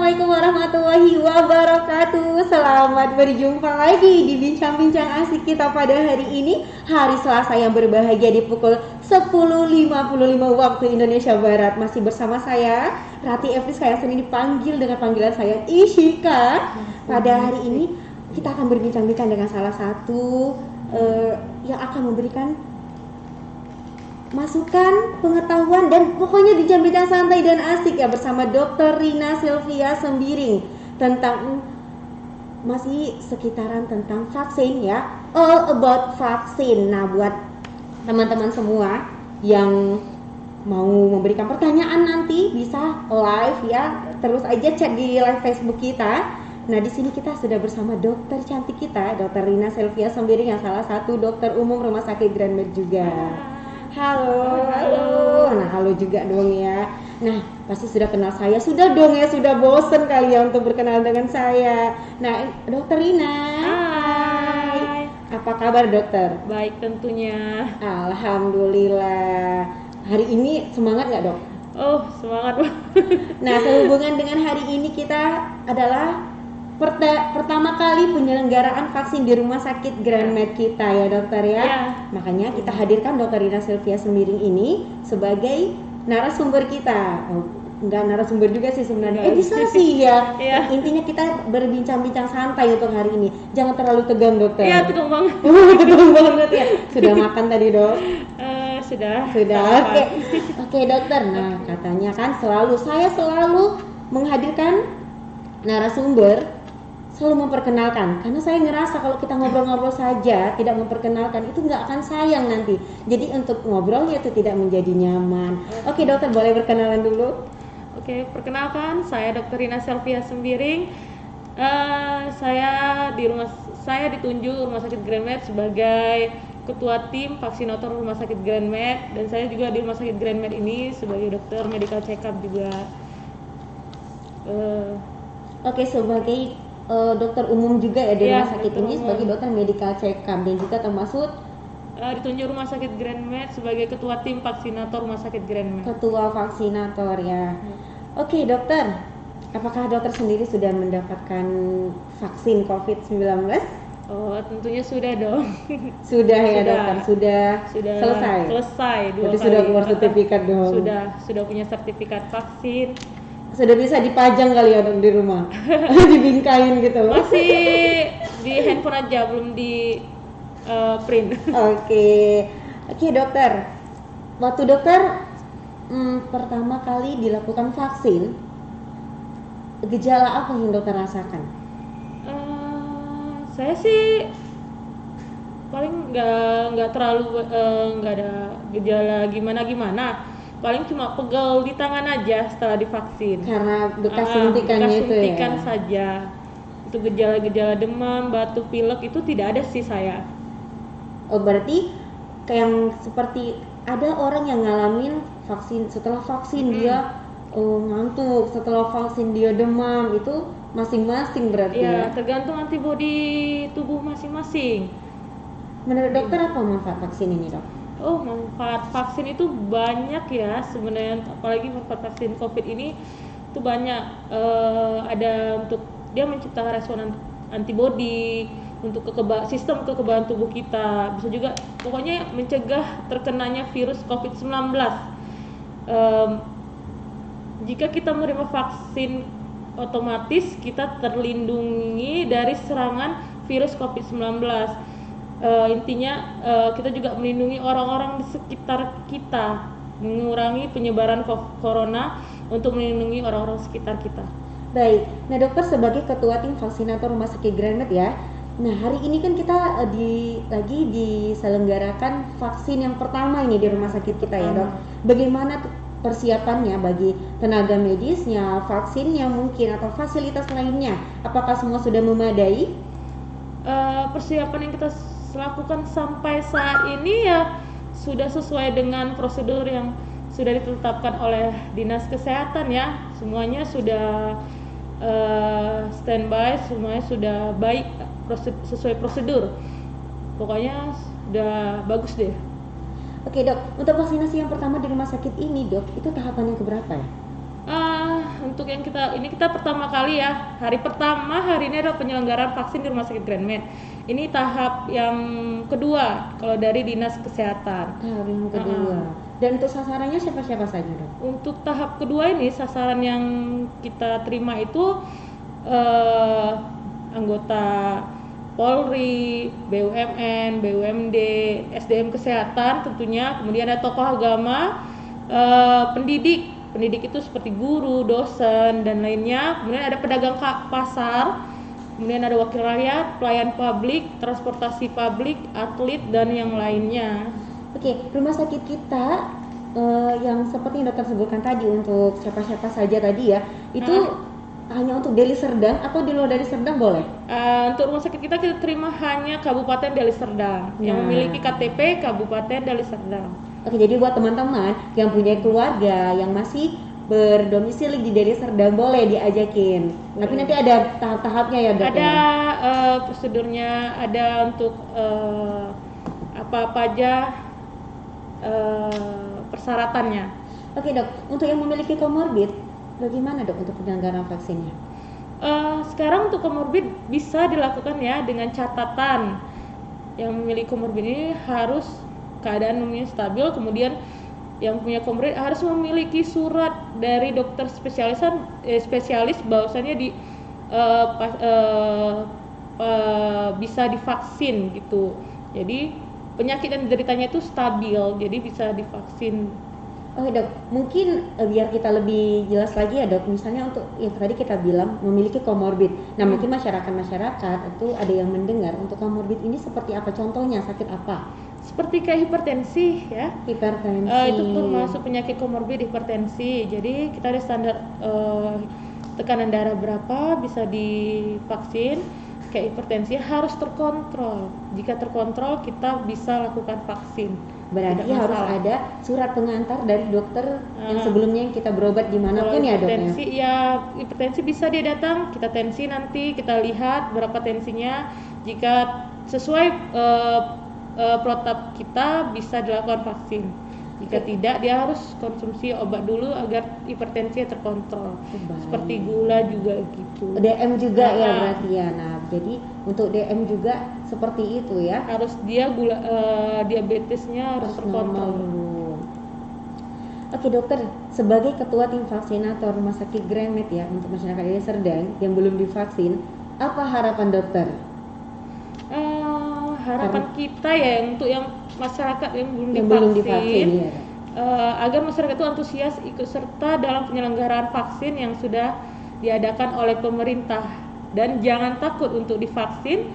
Assalamualaikum warahmatullahi wabarakatuh. Selamat berjumpa lagi di bincang-bincang asik kita pada hari ini, hari Selasa yang berbahagia di pukul 10.55 waktu Indonesia Barat. Masih bersama saya Rati Efriska yang sering dipanggil dengan panggilan saya Ishika. Pada hari ini kita akan berbincang-bincang dengan salah satu yang akan memberikan masukan, pengetahuan, dan pokoknya bincang-bincang santai dan asik ya bersama Dr. Rina Sylvia Sembiring tentang masih sekitaran tentang vaksin ya, all about vaksin. Nah, buat teman-teman semua yang mau memberikan pertanyaan nanti bisa live ya, terus aja chat di live Facebook kita. Nah, di sini kita sudah bersama dokter cantik kita, Dr. Rina Sylvia Sembiring yang salah satu dokter umum Rumah Sakit Grand Med juga. Halo. Nah, halo juga dong ya. Nah, pasti sudah kenal saya, sudah dong ya, sudah bosen kali ya untuk berkenal dengan saya. Nah, Dokter Rina. Hai. Apa kabar dokter? Baik tentunya. Alhamdulillah. Hari ini semangat nggak dok? Oh, semangat. Nah, sehubungan dengan hari ini kita adalah pertama kali penyelenggaraan vaksin di Rumah Sakit Grand Med kita ya dokter ya. Ya. Makanya kita hadirkan Dr. Rina Sylvia Sembiring ini sebagai narasumber kita. Enggak narasumber juga sih sebenarnya. Bisa sih ya. Ya. Intinya kita berbincang-bincang santai untuk hari ini. Jangan terlalu tegang dokter. Iya, tegang banget. Tegang banget ya. Sudah makan tadi dok? Sudah. Oke dokter. Nah katanya kan saya selalu menghadirkan narasumber, selalu memperkenalkan, karena saya ngerasa kalau kita ngobrol-ngobrol saja tidak memperkenalkan itu nggak akan sayang nanti. Jadi untuk ngobrolnya itu tidak menjadi nyaman. Oke dokter, boleh berkenalan dulu? Oke, perkenalkan saya Dr. Rina Sylvia Sembiring. Saya ditunjuk Rumah Sakit Grand Med sebagai ketua tim vaksinator Rumah Sakit Grand Med, dan saya juga di Rumah Sakit Grand Med ini sebagai dokter medical check up juga. Oke, sebagai dokter umum juga ya di Iya, rumah sakit dokter ini umum. sebagai dokter medical check up dan juga termasuk Ditunjuk Rumah Sakit Grand Med sebagai ketua tim vaksinator Rumah Sakit Grand Med. ketua vaksinator ya. Oke dokter, apakah dokter sendiri sudah mendapatkan vaksin COVID-19? Oh, tentunya sudah dong. Sudah ya Sudah. dokter, sudah selesai. Selesai 2 Berarti kali. sudah keluar sertifikat dong. Sudah punya sertifikat vaksin. Sudah bisa dipajang kali ya dok di rumah, dibingkain gitu. Masih di handphone aja, belum di print. Oke dokter. Waktu dokter pertama kali dilakukan vaksin, gejala apa yang dokter rasakan? Saya sih paling nggak terlalu nggak ada gejala gimana. Paling cuma pegel di tangan aja setelah divaksin. Karena bekas suntikannya bekas itu suntikan ya. saja. Itu gejala-gejala demam, batuk, pilek itu tidak ada sih saya. Oh berarti kayak yang seperti ada orang yang ngalamin vaksin, setelah vaksin dia ngantuk, setelah vaksin dia demam, itu masing-masing berarti ya. Ya, tergantung antibodi tubuh masing-masing. Menurut dokter apa manfaat vaksin ini dok? Oh, manfaat vaksin itu banyak ya sebenarnya, apalagi manfaat vaksin COVID ini itu banyak. Ada untuk dia menciptakan respon antibodi untuk sistem kekebalan tubuh kita, bisa juga pokoknya mencegah terkenanya virus COVID-19. Jika kita menerima vaksin, otomatis kita terlindungi dari serangan virus COVID-19. Intinya kita juga melindungi orang-orang di sekitar kita, mengurangi penyebaran corona untuk melindungi orang-orang sekitar kita. Baik, nah dokter sebagai ketua tim vaksinator Rumah Sakit Grand Med ya. Nah hari ini kan kita lagi diselenggarakan vaksin yang pertama ini di rumah sakit kita ya dok. Bagaimana persiapannya bagi tenaga medisnya, vaksinnya mungkin atau fasilitas lainnya? Apakah semua sudah memadai? Persiapan yang kita lakukan sampai saat ini ya sudah sesuai dengan prosedur yang sudah ditetapkan oleh Dinas Kesehatan ya. Semuanya sudah standby, semuanya sudah baik sesuai prosedur. Pokoknya sudah bagus deh. Oke dok, untuk vaksinasi yang pertama di rumah sakit ini dok, itu tahapannya keberapa ya? untuk yang kita pertama kali ya, hari pertama hari ini adalah penyelenggaraan vaksin di Rumah Sakit Grand Med. Ini tahap yang kedua kalau dari Dinas Kesehatan. Tahap yang kedua. Dan untuk sasarannya siapa-siapa saja dok? Untuk tahap kedua ini sasaran yang kita terima itu anggota Polri, BUMN, BUMD, SDM Kesehatan tentunya, kemudian ada tokoh agama, pendidik itu seperti guru, dosen, dan lainnya, kemudian ada pedagang pasar, kemudian ada wakil rakyat, pelayan publik, transportasi publik, atlet, dan yang lainnya. Oke, rumah sakit kita yang seperti yang dokter sebutkan tadi untuk siapa-siapa saja tadi ya, itu hanya untuk Deli Serdang atau di luar dari Serdang boleh? Untuk rumah sakit kita terima hanya Kabupaten Deli Serdang yang memiliki KTP Kabupaten Deli Serdang. Oke, jadi buat teman-teman yang punya keluarga yang masih berdomisili di Deli Serdang boleh diajakin. Tapi nanti ada tahap-tahapnya ya dok? Ada prosedurnya, ada untuk apa-apa aja persyaratannya. Oke dok, untuk yang memiliki komorbid, bagaimana dok untuk penyelenggaraan vaksinnya? Sekarang untuk komorbid bisa dilakukan ya dengan catatan yang memiliki komorbid ini harus keadaan umumnya stabil, kemudian yang punya komorbid harus memiliki surat dari dokter spesialis bahwasannya bisa divaksin gitu. Jadi penyakit yang dideritanya itu stabil, jadi bisa divaksin. Oke dok, mungkin biar kita lebih jelas lagi ya dok, misalnya untuk yang tadi kita bilang memiliki komorbid. Nah mungkin masyarakat itu ada yang mendengar untuk komorbid ini seperti apa, contohnya sakit apa? Seperti kayak hipertensi ya. Hipertensi. Itu termasuk penyakit komorbid hipertensi. Jadi kita ada standar tekanan darah berapa bisa divaksin. Kayak hipertensi harus terkontrol. Jika terkontrol kita bisa lakukan vaksin. Berarti harus ada surat pengantar dari dokter yang sebelumnya kita berobat dimanapun ya dok ya? Hipertensi bisa dia datang, kita tensi nanti, kita lihat berapa tensinya. Jika sesuai protap kita bisa dilakukan vaksin. Jika tidak, dia harus konsumsi obat dulu agar hipertensi terkontrol. Seperti gula juga gitu. DM juga ya berarti ya. Nah, jadi untuk DM juga seperti itu ya. Harus dia diabetesnya harus terkontrol. Oke dokter, sebagai ketua tim vaksinator Rumah Sakit Grand Med ya untuk masyarakat Deli Serdang yang belum divaksin, apa harapan dokter? Harapan kita ya untuk yang masyarakat yang belum divaksin, agar masyarakat itu antusias ikut serta dalam penyelenggaraan vaksin yang sudah diadakan oleh pemerintah, dan jangan takut untuk divaksin,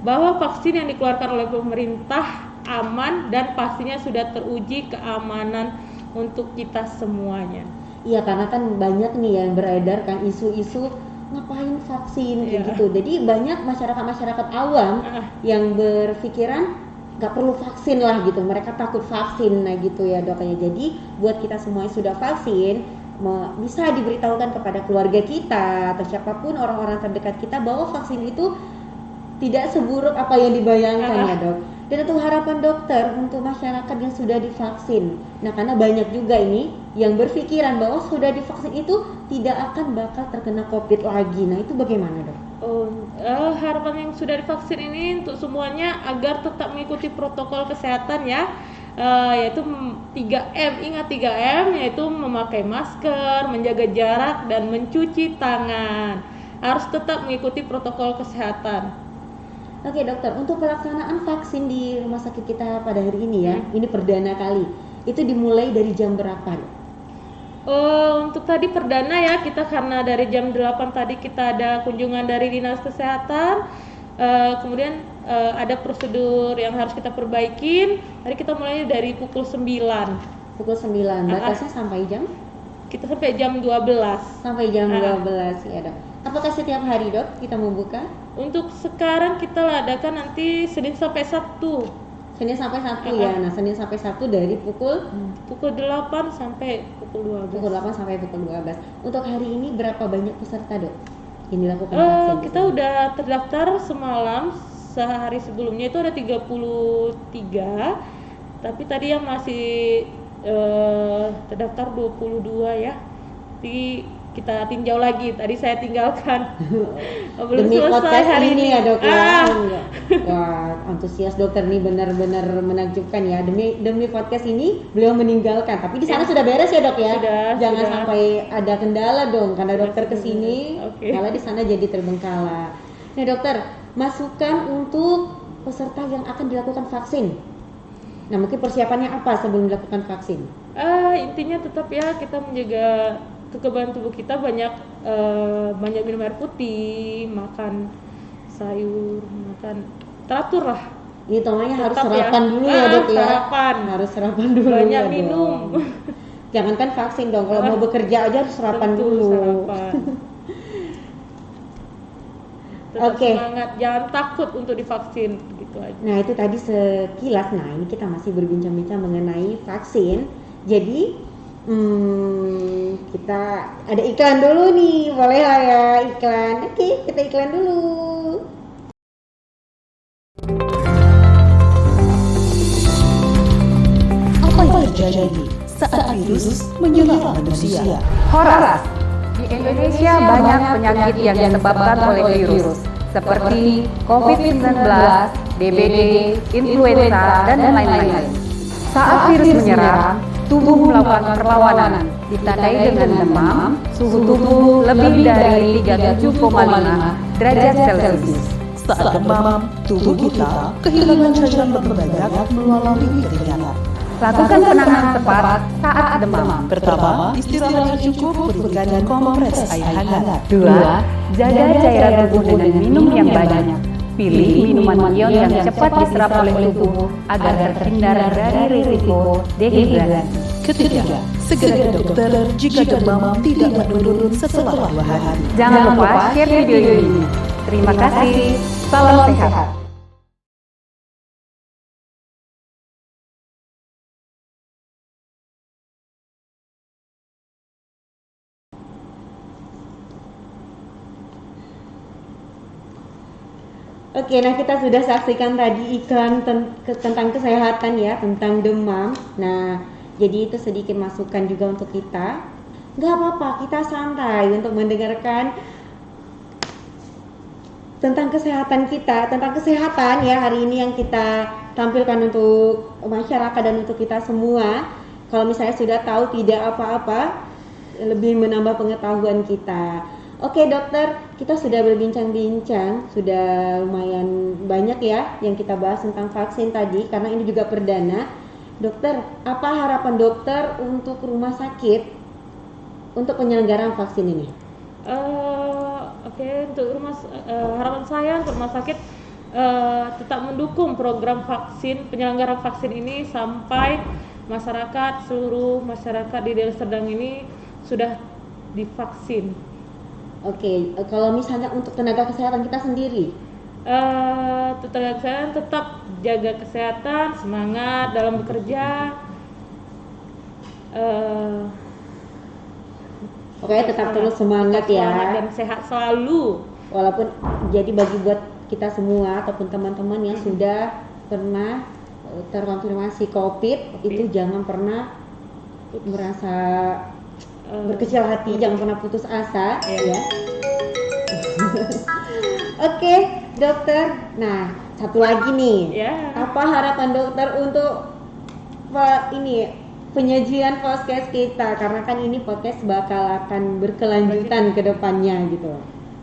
bahwa vaksin yang dikeluarkan oleh pemerintah aman dan pastinya sudah teruji keamanan untuk kita semuanya. Iya, karena kan banyak nih yang beredar kan isu-isu ngapain vaksin gitu. Jadi banyak masyarakat awam yang berpikiran nggak perlu vaksin lah gitu, mereka takut vaksin, nah gitu ya dok ya. Jadi buat kita semua yang sudah vaksin bisa diberitahukan kepada keluarga kita atau siapapun orang-orang terdekat kita bahwa vaksin itu tidak seburuk apa yang dibayangkan ya dok. Dan itu harapan dokter untuk masyarakat yang sudah divaksin. Nah karena banyak juga ini yang berpikiran bahwa sudah divaksin itu tidak akan bakal terkena COVID lagi. Nah itu bagaimana dok? Harapan yang sudah divaksin ini untuk semuanya agar tetap mengikuti protokol kesehatan ya, yaitu 3M. Ingat 3M, yaitu memakai masker, menjaga jarak, dan mencuci tangan. Harus tetap mengikuti protokol kesehatan. Oke dokter, untuk pelaksanaan vaksin di rumah sakit kita pada hari ini ya, ini perdana kali, itu dimulai dari jam berapa? Untuk tadi perdana ya, kita karena dari jam 8 tadi kita ada kunjungan dari Dinas Kesehatan, kemudian ada prosedur yang harus kita perbaikin. Tadi kita mulai dari pukul 9. Pukul 9, batasnya sampai jam? Kita sampai jam 12. Sampai jam 12 ya dok. Apakah setiap hari dok kita membuka? Untuk sekarang kita adakan nanti Senin sampai Sabtu. Senin sampai Sabtu ya. Nah, Senin sampai Sabtu dari pukul 8 sampai pukul 12. Pukul 8 sampai pukul 12. Untuk hari ini berapa banyak peserta, Dok? Yang dilakukan vaksin? Kita udah terdaftar semalam, sehari sebelumnya itu ada 33. Tapi tadi yang masih terdaftar 22 ya. Jadi kita tinjau lagi. Tadi saya tinggalkan. Belum Demi selesai podcast hari ini ya dok ya. Ah. Enggak. Wah, antusias dokter nih benar-benar menakjubkan ya. Demi podcast ini beliau meninggalkan. Tapi di sana sudah beres ya dok ya. Jangan sudah. sampai ada kendala dong karena dokter kesini Oke. malah di sana jadi terbengkalai. Nah dokter, masukan untuk peserta yang akan dilakukan vaksin. Nah mungkin persiapannya apa sebelum dilakukan vaksin? Intinya tetap ya kita menjaga kekebalan tubuh kita, banyak minum air putih, makan sayur, makan teratur lah. Ini namanya harus Tetap sarapan ya. dulu ya dok ya. Sarapan. Harus sarapan dulu. Banyak ya, minum. dong. Jangankan vaksin dong, kalau mau bekerja aja harus sarapan Tentu dulu. sarapan. Tetap Oke. semangat, jangan takut untuk divaksin, gitu aja. Nah itu tadi sekilas. Nah ini kita masih berbincang-bincang mengenai vaksin. Jadi kita ada iklan dulu nih, boleh lah ya iklan. Oke, kita iklan dulu. Apa yang terjadi saat virus menyerang manusia? Horas. Di Indonesia banyak penyakit yang disebabkan oleh virus, seperti COVID-19, DBD, influenza, dan lain-lain. Saat virus menyerang, tubuh melakukan perlawanan, ditandai dengan demam, suhu tubuh lebih dari 37,5 derajat Celcius. Saat demam, tubuh kita kehilangan cairan berbanyak melalui keringat. Lakukan penanganan tepat saat demam. Pertama, istirahat cukup, berikan kompres air hangat. 2. Jaga cairan tubuh dengan minum yang banyak. Pilih minuman ion yang cepat diserap oleh tubuh agar terhindar dari risiko dehidrasi. Ketiga, segera ke dokter jika demam tidak menurun setelah 2 hari. Jangan lupa share video ini. Terima kasih. Salam sehat. Oke, nah kita sudah saksikan tadi iklan tentang kesehatan ya, tentang demam. Nah, jadi itu sedikit masukan juga untuk kita. Nggak apa-apa, kita santai untuk mendengarkan tentang kesehatan kita, tentang kesehatan ya hari ini yang kita tampilkan untuk masyarakat dan untuk kita semua. Kalau misalnya sudah tahu tidak apa-apa, lebih menambah pengetahuan kita. Oke dokter, kita sudah berbincang-bincang, sudah lumayan banyak ya yang kita bahas tentang vaksin tadi, karena ini juga perdana. Dokter, apa harapan dokter untuk rumah sakit untuk penyelenggaraan vaksin ini? Untuk harapan saya untuk rumah sakit tetap mendukung program vaksin, penyelenggaraan vaksin ini sampai masyarakat, seluruh masyarakat di Deli Serdang ini sudah divaksin. Oke, kalau misalnya untuk tenaga kesehatan kita sendiri, tenaga kesehatan tetap jaga kesehatan, semangat dalam bekerja. Oke, tetap terus semangat ya. Semangat dan sehat selalu. Walaupun jadi bagi buat kita semua ataupun teman-teman yang sudah pernah terkonfirmasi COVID, itu jangan pernah merasa berkecil hati, jangan pernah putus asa ya. Oke, dokter. Nah, satu lagi nih. Apa harapan dokter untuk penyajian podcast kita, karena kan ini podcast bakal akan berkelanjutan ke depannya gitu.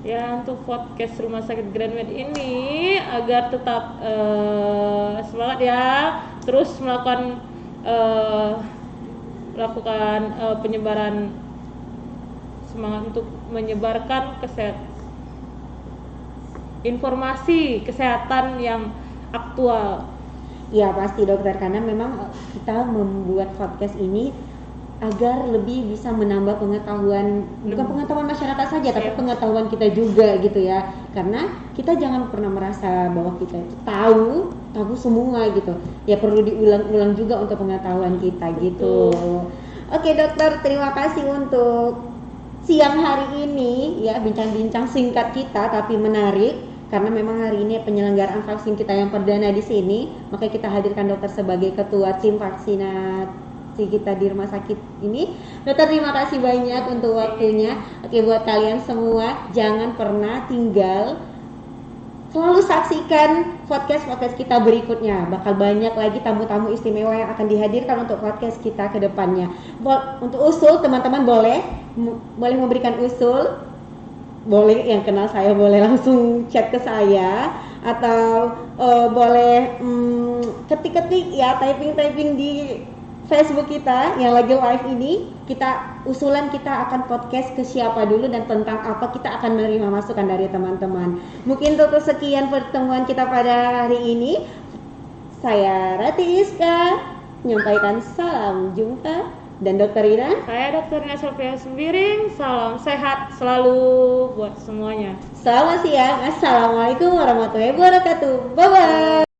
Ya, untuk podcast Rumah Sakit Grandmed ini agar tetap semangat ya, terus melakukan penyebaran, semangat untuk menyebarkan informasi kesehatan yang aktual. Ya pasti dokter, karena memang kita membuat podcast ini agar lebih bisa menambah pengetahuan, bukan pengetahuan masyarakat saja, tapi pengetahuan kita juga gitu ya. Karena kita jangan pernah merasa bahwa kita itu tahu semua gitu. Ya perlu diulang-ulang juga untuk pengetahuan kita gitu. Oke dokter, terima kasih untuk siang hari ini ya, bincang-bincang singkat kita tapi menarik. Karena memang hari ini penyelenggaraan vaksin kita yang perdana di sini, maka kita hadirkan dokter sebagai ketua tim vaksinat kondisi kita di rumah sakit ini. Dokter, terima kasih banyak untuk waktunya. Oke, buat kalian semua jangan pernah tinggal, selalu saksikan podcast kita berikutnya. Bakal banyak lagi tamu-tamu istimewa yang akan dihadirkan untuk podcast kita ke depannya. Untuk usul, teman-teman boleh memberikan usul. Boleh yang kenal saya boleh langsung chat ke saya, atau boleh ketik-ketik ya, typing di Facebook kita yang lagi live ini. Usulan kita akan podcast ke siapa dulu dan tentang apa, kita akan menerima masukan dari teman-teman. Mungkin untuk sekian pertemuan kita pada hari ini. Saya Rati Iska menyampaikan salam jumpa, dan Dokter Rina. Saya Dr. Rina Sylvia Sembiring. Salam sehat selalu buat semuanya. Selamat siang. Assalamualaikum warahmatullahi wabarakatuh. Bye bye.